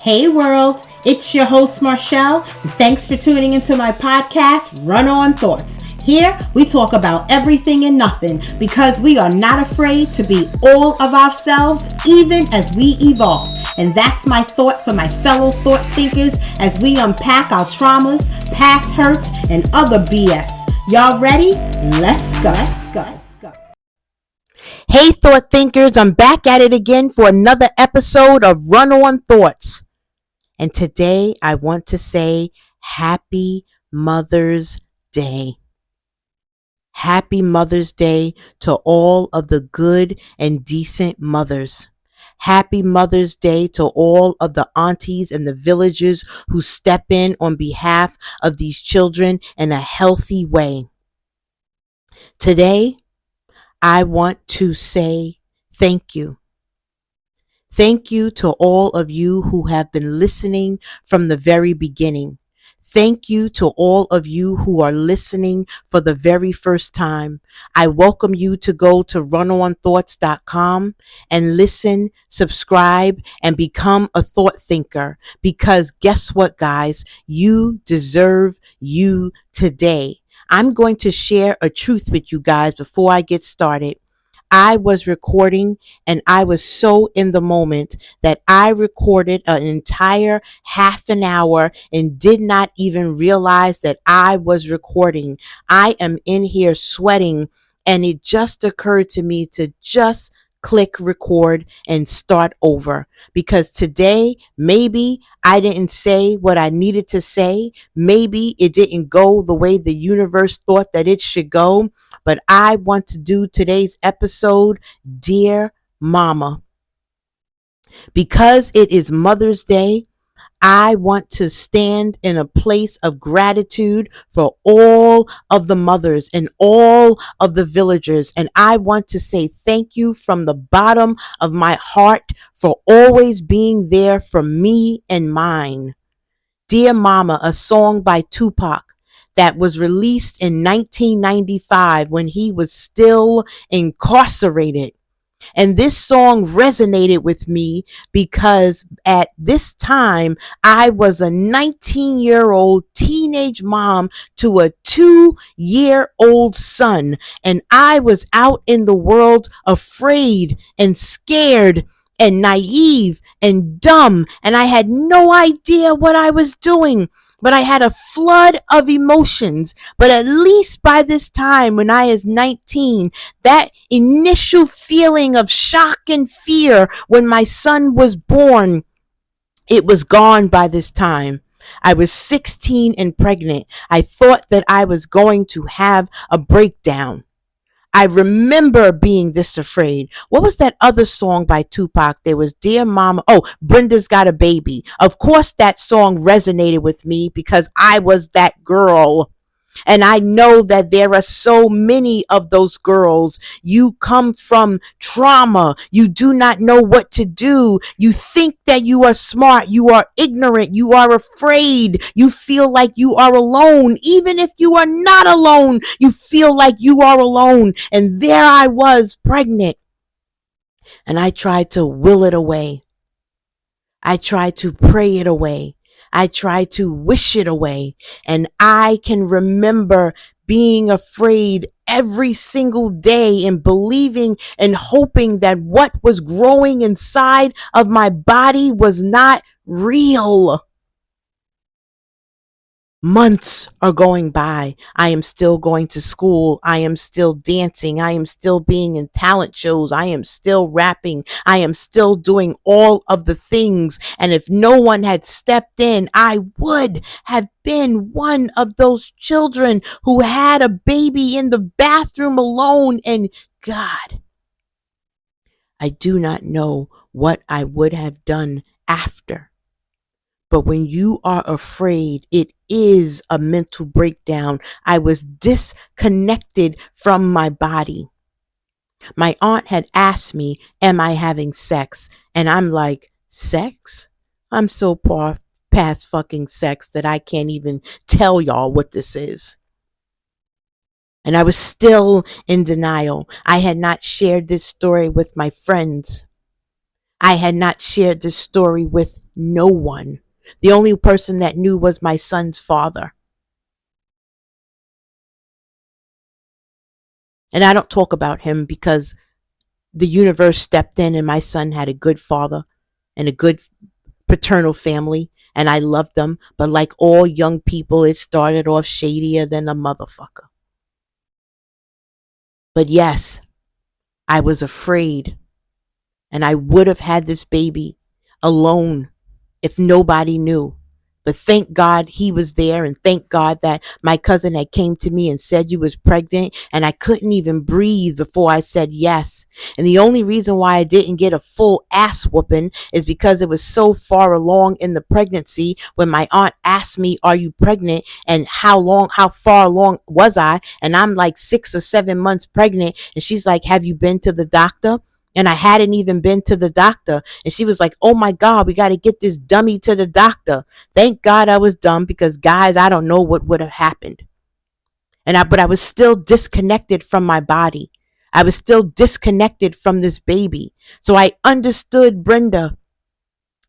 Hey world, it's your host Marshall. Thanks for tuning into my podcast, Run On Thoughts. Here we talk about everything and nothing because we are not afraid to be all of ourselves even as we evolve. And that's my thought for my fellow thought thinkers as we unpack our traumas, past hurts, and other BS. Y'all ready? Let's go. Hey thought thinkers, I'm back at it again for another episode of Run On Thoughts. And today I want to say Happy Mother's Day. Happy Mother's Day to all of the good and decent mothers. Happy Mother's Day to all of the aunties and the villagers who step in on behalf of these children in a healthy way. Today, I want to say thank you. Thank you to all of you who have been listening from the very beginning. Thank you to all of you who are listening for the very first time. I welcome you to go to runONthoughts.com and listen, subscribe, and become a thought thinker. Because guess what, guys? You deserve you today. I'm going to share a truth with you guys before I get started. I was recording and I was so in the moment that I recorded an entire half an hour and did not even realize that I was recording. I am in here sweating and it just occurred to me to just click record and start over because today maybe I didn't say what I needed to say. Maybe it didn't go the way the universe thought that it should go. But I want to do today's episode, Dear Mama. Because it is Mother's Day, I want to stand in a place of gratitude for all of the mothers and all of the villagers. And I want to say thank you from the bottom of my heart for always being there for me and mine. Dear Mama, a song by Tupac that was released in 1995 when he was still incarcerated. And this song resonated with me because at this time, I was a 19-year-old teenage mom to a 2-year-old son. And I was out in the world afraid and scared and naive and dumb. And I had no idea what I was doing. But I had a flood of emotions. But at least by this time, when I was 19, that initial feeling of shock and fear when my son was born, it was gone by this time. I was 16 and pregnant. I thought that I was going to have a breakdown. I remember being this afraid. What was that other song by Tupac? There was Dear Mama. Oh, Brenda's Got a Baby. Of course, that song resonated with me because I was that girl. And I know that there are so many of those girls. You come from trauma. You do not know what to do. You think that you are smart. You are ignorant. You are afraid. You feel like you are alone. Even if you are not alone, you feel like you are alone. And there I was, pregnant. And I tried to will it away. I tried to pray it away. I tried to wish it away. And I can remember being afraid every single day and believing and hoping that what was growing inside of my body was not real. Months are going by. I am still going to school. I am still dancing. I am still being in talent shows. I am still rapping. I am still doing all of the things. And if no one had stepped in, I would have been one of those children who had a baby in the bathroom alone. And God, I do not know what I would have done after. But when you are afraid, it is a mental breakdown. I was disconnected from my body. My aunt had asked me, am I having sex? And I'm like, sex? I'm so past fucking sex that I can't even tell y'all what this is. And I was still in denial. I had not shared this story with my friends. I had not shared this story with no one. The only person that knew was my son's father. And I don't talk about him because the universe stepped in and my son had a good father and a good paternal family, and I loved them. But like all young people, it started off shadier than a motherfucker. But yes, I was afraid, and I would have had this baby alone if nobody knew. But thank God he was there, and thank God that my cousin had came to me and said you was pregnant, and I couldn't even breathe before I said yes. And the only reason why I didn't get a full ass whooping is because it was so far along in the pregnancy when my aunt asked me, "Are you pregnant?" and how far along was I? And I'm like 6 or 7 months pregnant, and she's like, "Have you been to the doctor?" And I hadn't even been to the doctor. And she was like, "Oh my God, we got to get this dummy to the doctor." Thank God I was dumb, because guys, I don't know what would have happened. But I was still disconnected from my body. I was still disconnected from this baby. So I understood Brenda.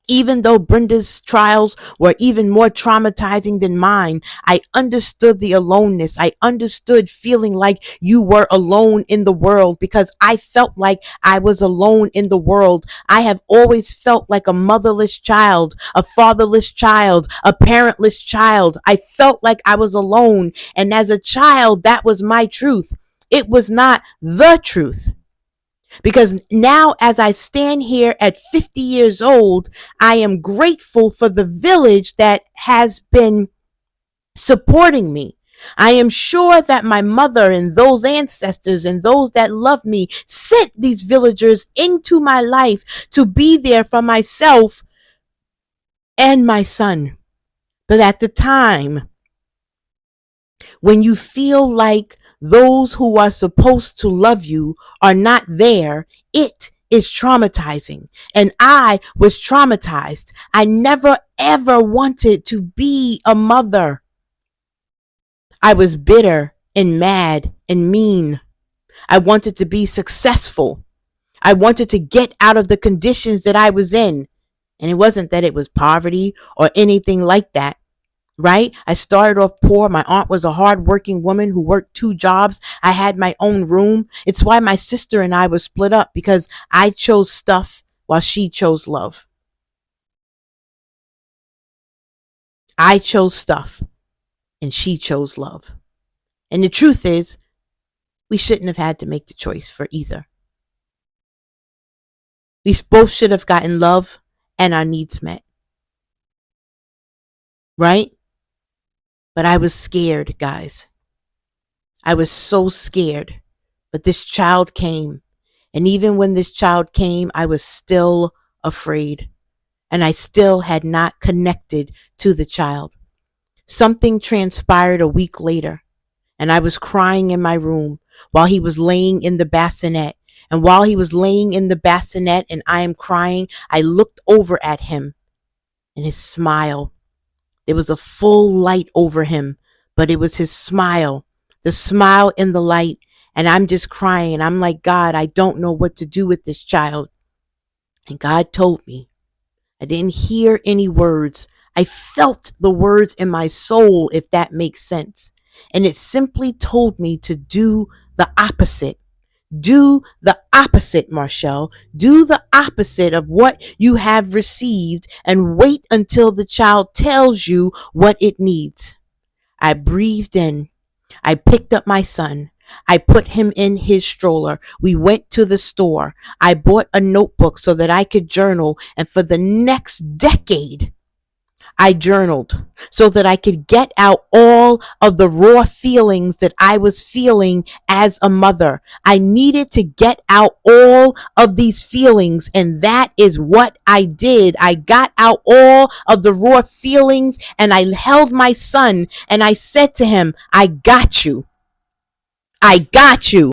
Even though Brenda's trials were even more traumatizing than mine, I understood the aloneness. I understood feeling like you were alone in the world, because I felt like I was alone in the world. I have always felt like a motherless child, a fatherless child, a parentless child. I felt like I was alone. And as a child, that was my truth. It was not the truth. Because now, as I stand here at 50 years old, I am grateful for the village that has been supporting me. I am sure that my mother and those ancestors and those that love me sent these villagers into my life to be there for myself and my son. But at the time, when you feel like those who are supposed to love you are not there, it is traumatizing. And I was traumatized. I never ever wanted to be a mother. I was bitter and mad and mean. I wanted to be successful. I wanted to get out of the conditions that I was in. And it wasn't that it was poverty or anything like that. Right? I started off poor. My aunt was a hardworking woman who worked 2 jobs. I had my own room. It's why my sister and I were split up, because I chose stuff while she chose love. I chose stuff and she chose love. And the truth is, we shouldn't have had to make the choice for either. We both should have gotten love and our needs met. Right? But I was scared, guys. I was so scared. But this child came. And even when this child came, I was still afraid. And I still had not connected to the child. Something transpired a week later, and I was crying in my room while he was laying in the bassinet. And while he was laying in the bassinet and I am crying, I looked over at him and his smile. There was a full light over him, but it was his smile, the smile in the light. And I'm just crying, and I'm like, "God, I don't know what to do with this child." And God told me. I didn't hear any words. I felt the words in my soul, if that makes sense. And it simply told me to do the opposite. Do the opposite, Marshall. Do the opposite of what you have received, and wait until the child tells you what it needs. I breathed in. I picked up my son. I put him in his stroller. We went to the store. I bought a notebook so that I could journal. And for the next decade, I journaled so that I could get out all of the raw feelings that I was feeling as a mother. I needed to get out all of these feelings, and that is what I did. I got out all of the raw feelings, and I held my son and I said to him, "I got you. I got you."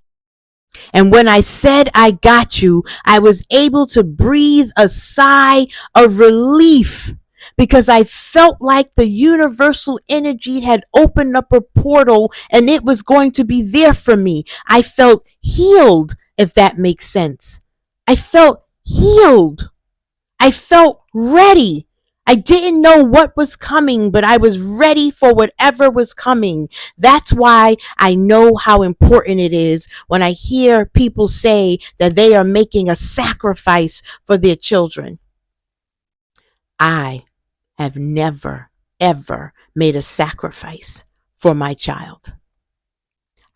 And when I said I got you, I was able to breathe a sigh of relief, because I felt like the universal energy had opened up a portal and it was going to be there for me. I felt healed, if that makes sense. I felt healed. I felt ready. I didn't know what was coming, but I was ready for whatever was coming. That's why I know how important it is when I hear people say that they are making a sacrifice for their children. I have never, ever made a sacrifice for my child.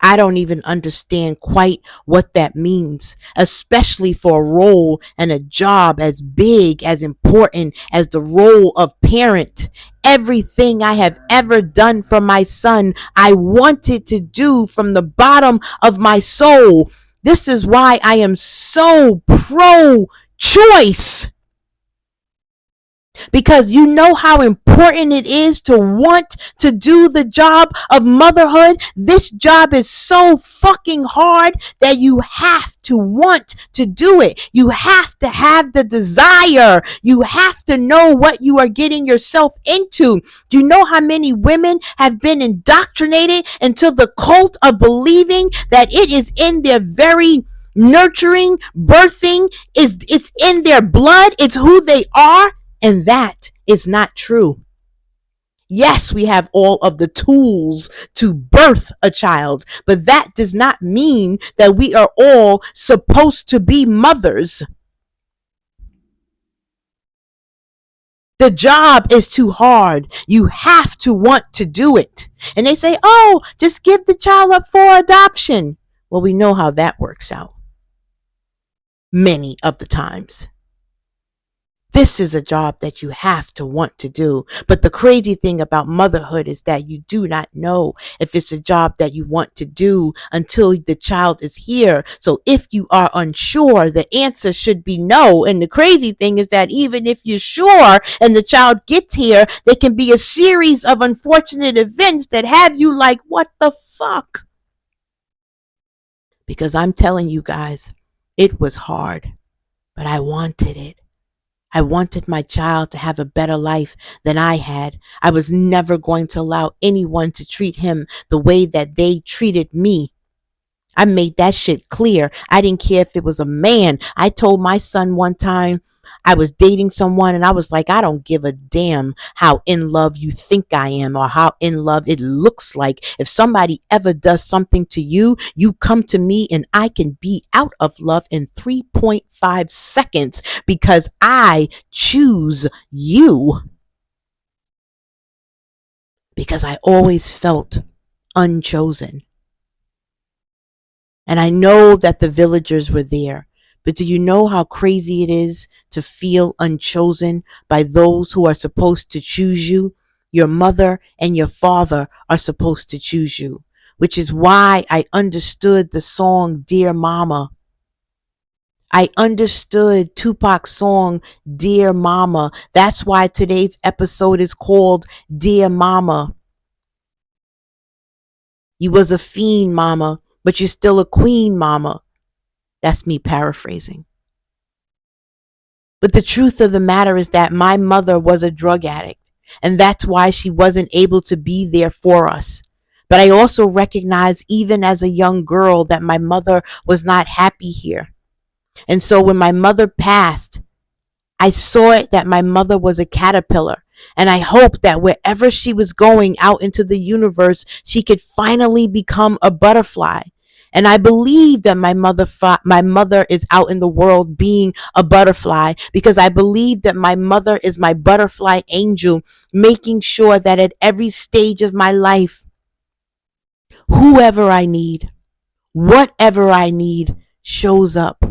I don't even understand quite what that means, especially for a role and a job as big, as important as the role of parent. Everything I have ever done for my son, I wanted to do from the bottom of my soul. This is why I am so pro choice, because you know how important it is to want to do the job of motherhood. This job is so fucking hard that you have to want to do it. You have to have the desire. You have to know what you are getting yourself into. Do you know how many women have been indoctrinated into the cult of believing that it is in their very nurturing, birthing, it's in their blood, it's who they are? And that is not true. Yes, we have all of the tools to birth a child, but that does not mean that we are all supposed to be mothers. The job is too hard. You have to want to do it. And they say, oh, just give the child up for adoption. Well, we know how that works out many of the times. This is a job that you have to want to do. But the crazy thing about motherhood is that you do not know if it's a job that you want to do until the child is here. So if you are unsure, the answer should be no. And the crazy thing is that even if you're sure and the child gets here, there can be a series of unfortunate events that have you like, what the fuck? Because I'm telling you guys, it was hard, but I wanted it. I wanted my child to have a better life than I had. I was never going to allow anyone to treat him the way that they treated me. I made that shit clear. I didn't care if it was a man. I told my son one time I was dating someone and I was like, I don't give a damn how in love you think I am or how in love it looks like. If somebody ever does something to you, you come to me and I can be out of love in 3.5 seconds because I choose you. Because I always felt unchosen. And I know that the villagers were there. But do you know how crazy it is to feel unchosen by those who are supposed to choose you? Your mother and your father are supposed to choose you, which is why I understood the song Dear Mama. I understood Tupac's song Dear Mama. That's why today's episode is called Dear Mama. You was a fiend, mama, but you're still a queen, mama. That's me paraphrasing. But the truth of the matter is that my mother was a drug addict, and that's why she wasn't able to be there for us. But I also recognize, even as a young girl, that my mother was not happy here. And so when my mother passed, I saw it that my mother was a caterpillar. And I hoped that wherever she was going out into the universe, she could finally become a butterfly. And I believe that my mother is out in the world being a butterfly, because I believe that my mother is my butterfly angel, making sure that at every stage of my life, whoever I need, whatever I need, shows up.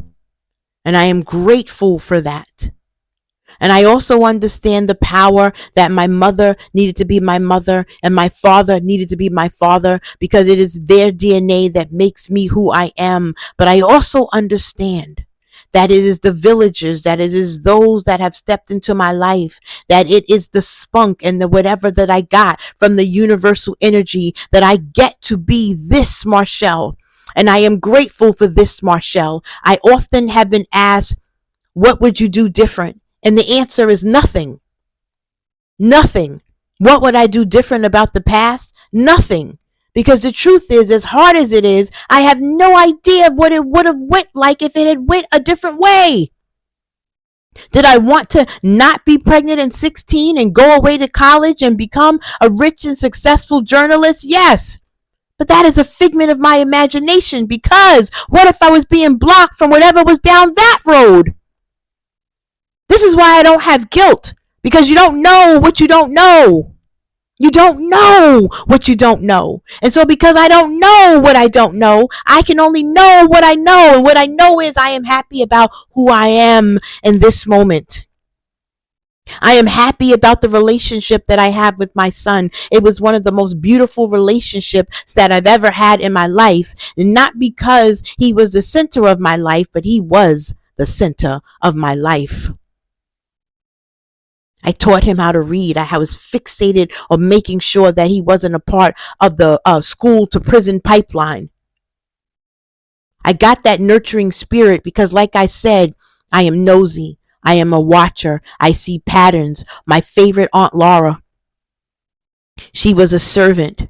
And I am grateful for that. And I also understand the power that my mother needed to be my mother and my father needed to be my father, because it is their DNA that makes me who I am. But I also understand that it is the villagers, that it is those that have stepped into my life, that it is the spunk and the whatever that I got from the universal energy, that I get to be this Marshall. And I am grateful for this Marshall. I often have been asked, what would you do different? And the answer is nothing. Nothing. What would I do different about the past? Nothing. Because the truth is, as hard as it is, I have no idea what it would have went like if it had went a different way. Did I want to not be pregnant at 16 and go away to college and become a rich and successful journalist? Yes. But that is a figment of my imagination, because what if I was being blocked from whatever was down that road? This is why I don't have guilt, because you don't know what you don't know. You don't know what you don't know. And so because I don't know what I don't know, I can only know what I know. And what I know is I am happy about who I am in this moment. I am happy about the relationship that I have with my son. It was one of the most beautiful relationships that I've ever had in my life. Not because he was the center of my life, but he was the center of my life. I taught him how to read. I was fixated on making sure that he wasn't a part of the school to prison pipeline. I got that nurturing spirit because, like I said, I am nosy. I am a watcher. I see patterns. My favorite Aunt Laura, she was a servant.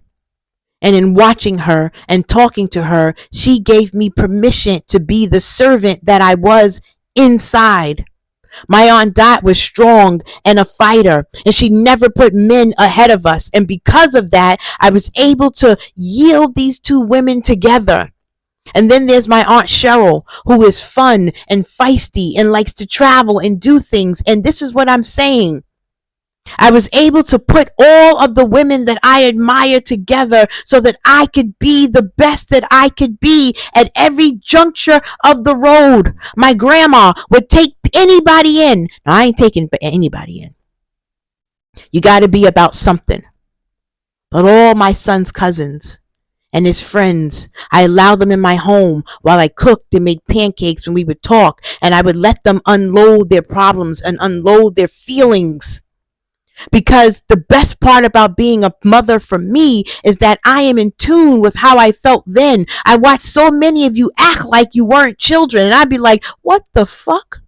And in watching her and talking to her, she gave me permission to be the servant that I was inside. My Aunt Dot was strong and a fighter, and she never put men ahead of us. And because of that, I was able to yield these two women together. And then there's my Aunt Cheryl, who is fun and feisty and likes to travel and do things. And this is what I'm saying. I was able to put all of the women that I admire together so that I could be the best that I could be at every juncture of the road. My grandma would take anybody in. Now, I ain't taking anybody in. You got to be about something. But all my son's cousins and his friends, I allowed them in my home while I cooked and made pancakes, and we would talk, and I would let them unload their problems and unload their feelings. Because the best part about being a mother for me is that I am in tune with how I felt then. I watched so many of you act like you weren't children, and I'd be like, what the fuck?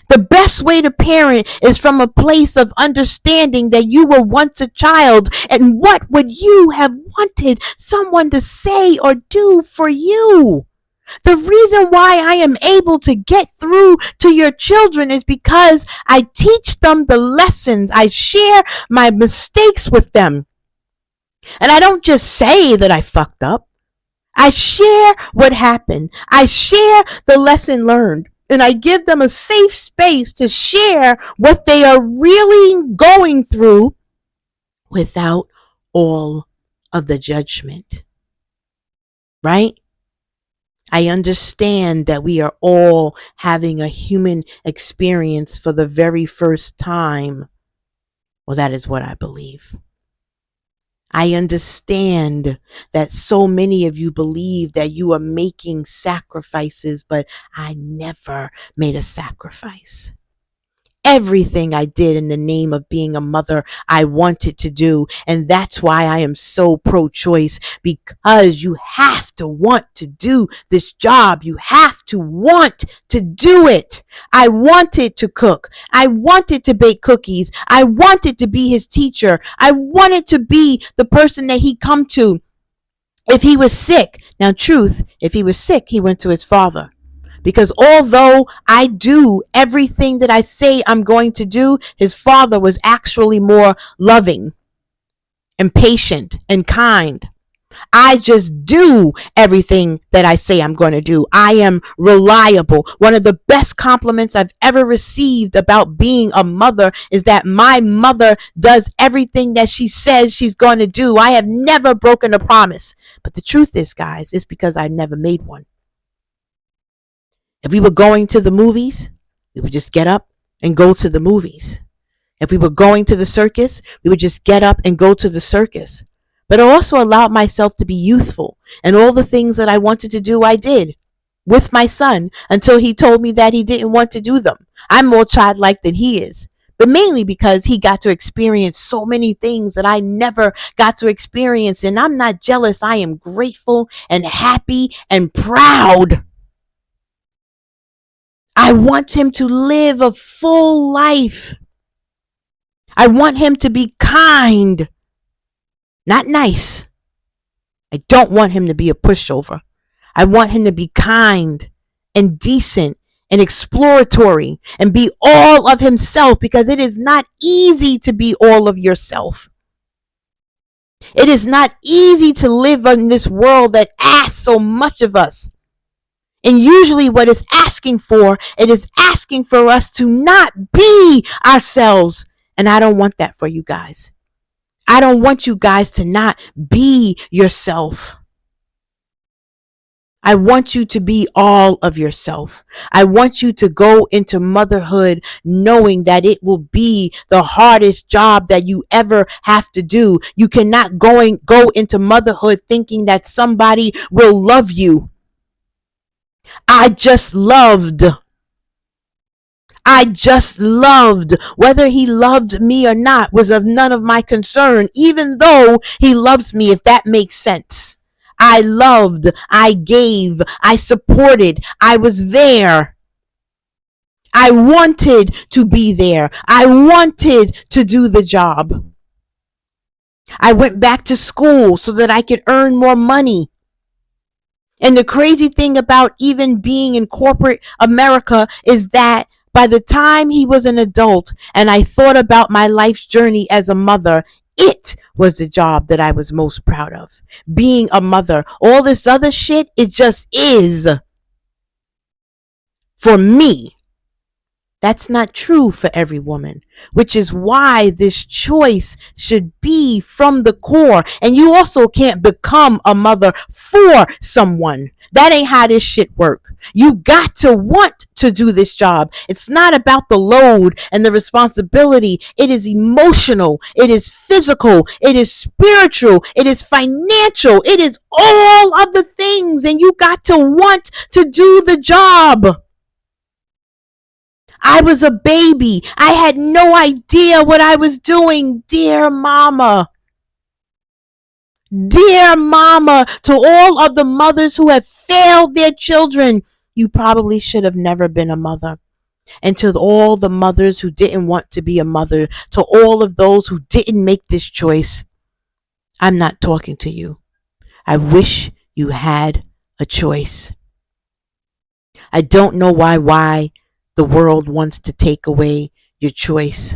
The best way to parent is from a place of understanding that you were once a child, and what would you have wanted someone to say or do for you? The reason why I am able to get through to your children is because I teach them the lessons. I share my mistakes with them. And I don't just say that I fucked up. I share what happened. I share the lesson learned. And I give them a safe space to share what they are really going through without all of the judgment. Right? I understand that we are all having a human experience for the very first time. Well, that is what I believe. I understand that so many of you believe that you are making sacrifices, but I never made a sacrifice. Everything I did in the name of being a mother, I wanted to do. And that's why I am so pro-choice, because you have to want to do this job. You have to want to do it. I wanted to cook. I wanted to bake cookies. I wanted to be his teacher. I wanted to be the person that he come to if he was sick. Now, truth, if he was sick, he went to his father. Because although I do everything that I say I'm going to do, his father was actually more loving and patient and kind. I just do everything that I say I'm going to do. I am reliable. One of the best compliments I've ever received about being a mother is that my mother does everything that she says she's going to do. I have never broken a promise. But the truth is, guys, it's because I never made one. If we were going to the movies, we would just get up and go to the movies. If we were going to the circus, we would just get up and go to the circus. But I also allowed myself to be youthful, and all the things that I wanted to do, I did with my son until he told me that he didn't want to do them. I'm more childlike than he is, but mainly because he got to experience so many things that I never got to experience. And I'm not jealous. I am grateful and happy and proud. I want him to live a full life. I want him to be kind, not nice. I don't want him to be a pushover. I want him to be kind and decent and exploratory and be all of himself, because it is not easy to be all of yourself. It is not easy to live in this world that asks so much of us. And usually what it's asking for, it is asking for us to not be ourselves. And I don't want that for you guys. I don't want you guys to not be yourself. I want you to be all of yourself. I want you to go into motherhood knowing that it will be the hardest job that you ever have to do. You cannot go into motherhood thinking that somebody will love you. I just loved. Whether he loved me or not was of none of my concern, even though he loves me, if that makes sense. I loved, I gave, I supported, I was there. I wanted to be there. I wanted to do the job. I went back to school so that I could earn more money. And the crazy thing about even being in corporate America is that by the time he was an adult and I thought about my life's journey as a mother, it was the job that I was most proud of. Being a mother. All this other shit, it just is. For me. That's not true for every woman, which is why this choice should be from the core. And you also can't become a mother for someone. That ain't how this shit work. You got to want to do this job. It's not about the load and the responsibility. It is emotional. It is physical. It is spiritual. It is financial. It is all of the things. And you got to want to do the job. I was a baby. I had no idea what I was doing. Dear mama. Dear mama, to all of the mothers who have failed their children, you probably should have never been a mother. And to all the mothers who didn't want to be a mother, to all of those who didn't make this choice, I'm not talking to you. I wish you had a choice. I don't know why the world wants to take away your choice.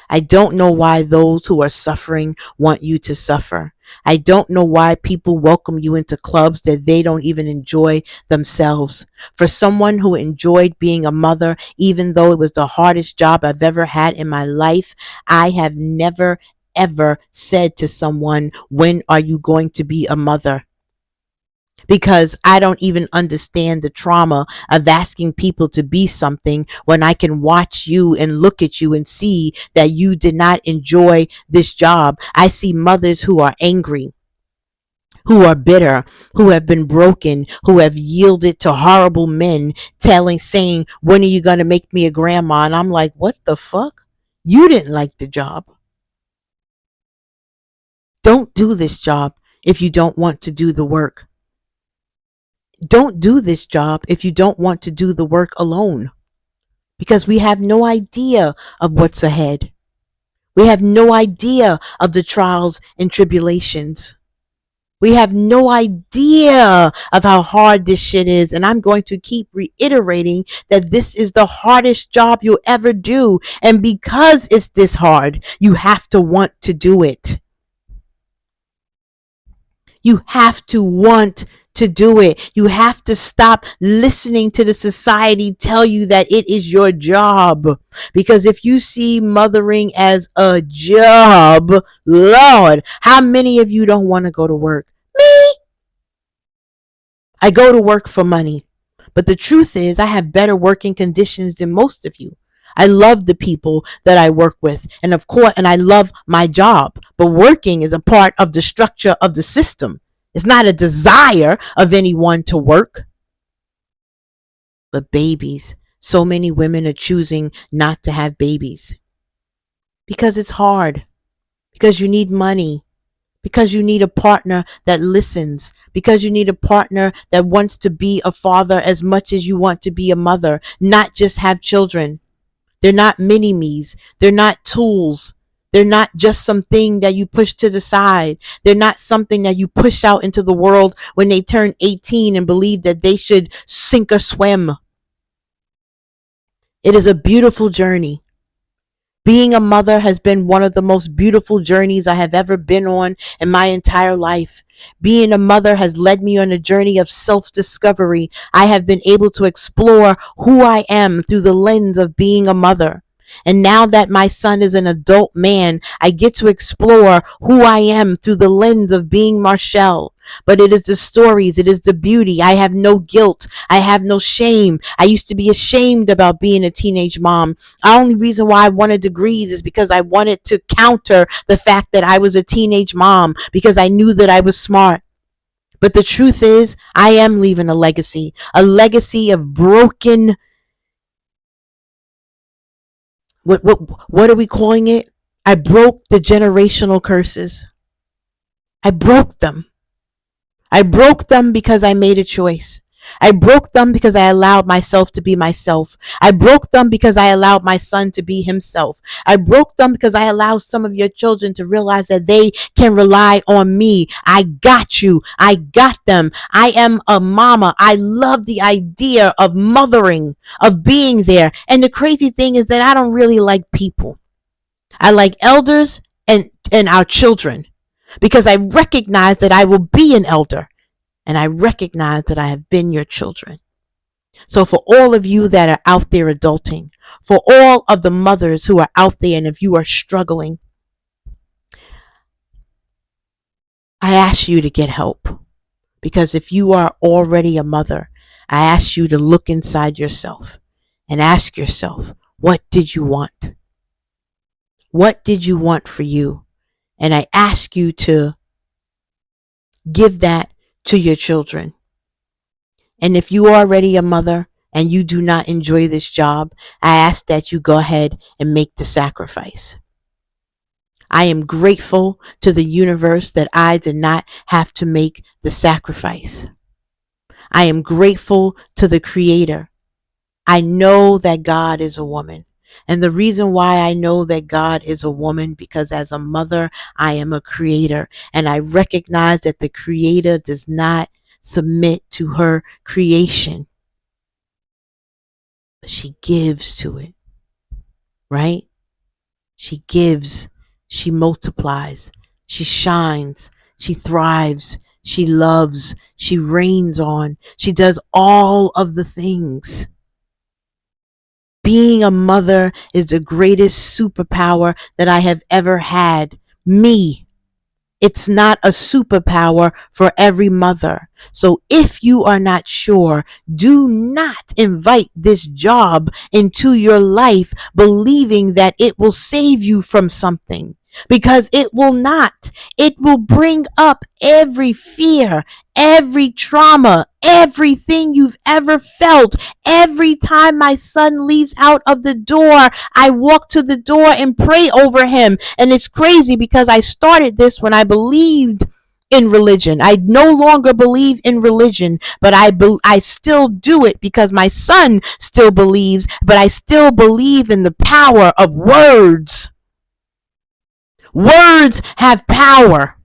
I don't know why those who are suffering want you to suffer. I don't know why people welcome you into clubs that they don't even enjoy themselves. For someone who enjoyed being a mother, even though it was the hardest job I've ever had in my life, I have never, ever said to someone, when are you going to be a mother? Because I don't even understand the trauma of asking people to be something when I can watch you and look at you and see that you did not enjoy this job. I see mothers who are angry, who are bitter, who have been broken, who have yielded to horrible men saying, when are you going to make me a grandma? And I'm like, what the fuck? You didn't like the job. Don't do this job if you don't want to do the work. Don't do this job if you don't want to do the work alone, because we have no idea of what's ahead. We have no idea of the trials and tribulations. We have no idea of how hard this shit is. And I'm going to keep reiterating that this is the hardest job you'll ever do. And because it's this hard, you have to want to do it. You have to want to do it. You have to stop listening to the society tell you that it is your job. Because if you see mothering as a job, Lord, how many of you don't want to go to work? Me? I go to work for money. But the truth is, I have better working conditions than most of you. I love the people that I work with. And of course, and I love my job. But working is a part of the structure of the system. It's not a desire of anyone to work. But babies, so many women are choosing not to have babies. Because it's hard. Because you need money. Because you need a partner that listens. Because you need a partner that wants to be a father as much as you want to be a mother. Not just have children. They're not mini-me's. They're not tools. They're not just something that you push to the side. They're not something that you push out into the world when they turn 18 and believe that they should sink or swim. It is a beautiful journey. Being a mother has been one of the most beautiful journeys I have ever been on in my entire life. Being a mother has led me on a journey of self-discovery. I have been able to explore who I am through the lens of being a mother. And now that my son is an adult man, I get to explore who I am through the lens of being Marshall. But it is the stories, it is the beauty. I have no guilt. I have no shame. I used to be ashamed about being a teenage mom. The only reason why I wanted degrees is because I wanted to counter the fact that I was a teenage mom, because I knew that I was smart. But the truth is, I am leaving a legacy of broken, what are we calling it? I broke the generational curses. I broke them. I broke them because I made a choice. I broke them because I allowed myself to be myself. I broke them because I allowed my son to be himself. I broke them because I allowed some of your children to realize that they can rely on me. I got you. I got them. I am a mama. I love the idea of mothering, of being there. And the crazy thing is that I don't really like people. I like elders and our children, because I recognize that I will be an elder, and I recognize that I have been your children. So for all of you that are out there adulting, for all of the mothers who are out there, and if you are struggling, I ask you to get help. Because if you are already a mother, I ask you to look inside yourself and ask yourself, what did you want? What did you want for you? And I ask you to give that to your children. And if you are already a mother and you do not enjoy this job, I ask that you go ahead and make the sacrifice. I am grateful to the universe that I did not have to make the sacrifice. I am grateful to the Creator. I know that God is a woman. And the reason why I know that God is a woman, because as a mother, I am a creator. And I recognize that the Creator does not submit to her creation, but she gives to it, right? She gives, she multiplies, she shines, she thrives, she loves, she reigns on, she does all of the things. Being a mother is the greatest superpower that I have ever had. Me. It's not a superpower for every mother. So if you are not sure, do not invite this job into your life believing that it will save you from something, because it will not. It will bring up every fear, every trauma, everything you've ever felt. Every time my son leaves out of the door, I walk to the door and pray over him. And it's crazy because I started this when I believed in religion. I no longer believe in religion, but I still do it because my son still believes, but I still believe in the power of words. Words have power.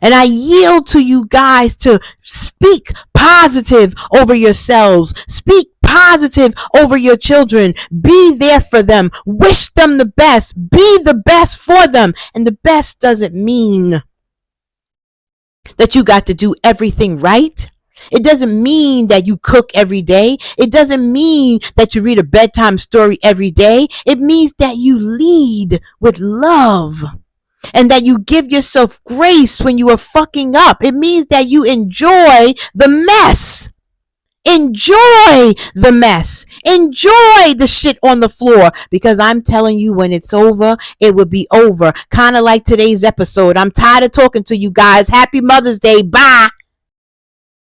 And I yield to you guys to speak positive over yourselves. Speak positive over your children. Be there for them. Wish them the best. Be the best for them. And the best doesn't mean that you got to do everything right. It doesn't mean that you cook every day. It doesn't mean that you read a bedtime story every day. It means that you lead with love. And that you give yourself grace when you are fucking up. It means that you enjoy the mess. Enjoy the mess. Enjoy the shit on the floor. Because I'm telling you, when it's over, it will be over. Kind of like today's episode. I'm tired of talking to you guys. Happy Mother's Day. Bye.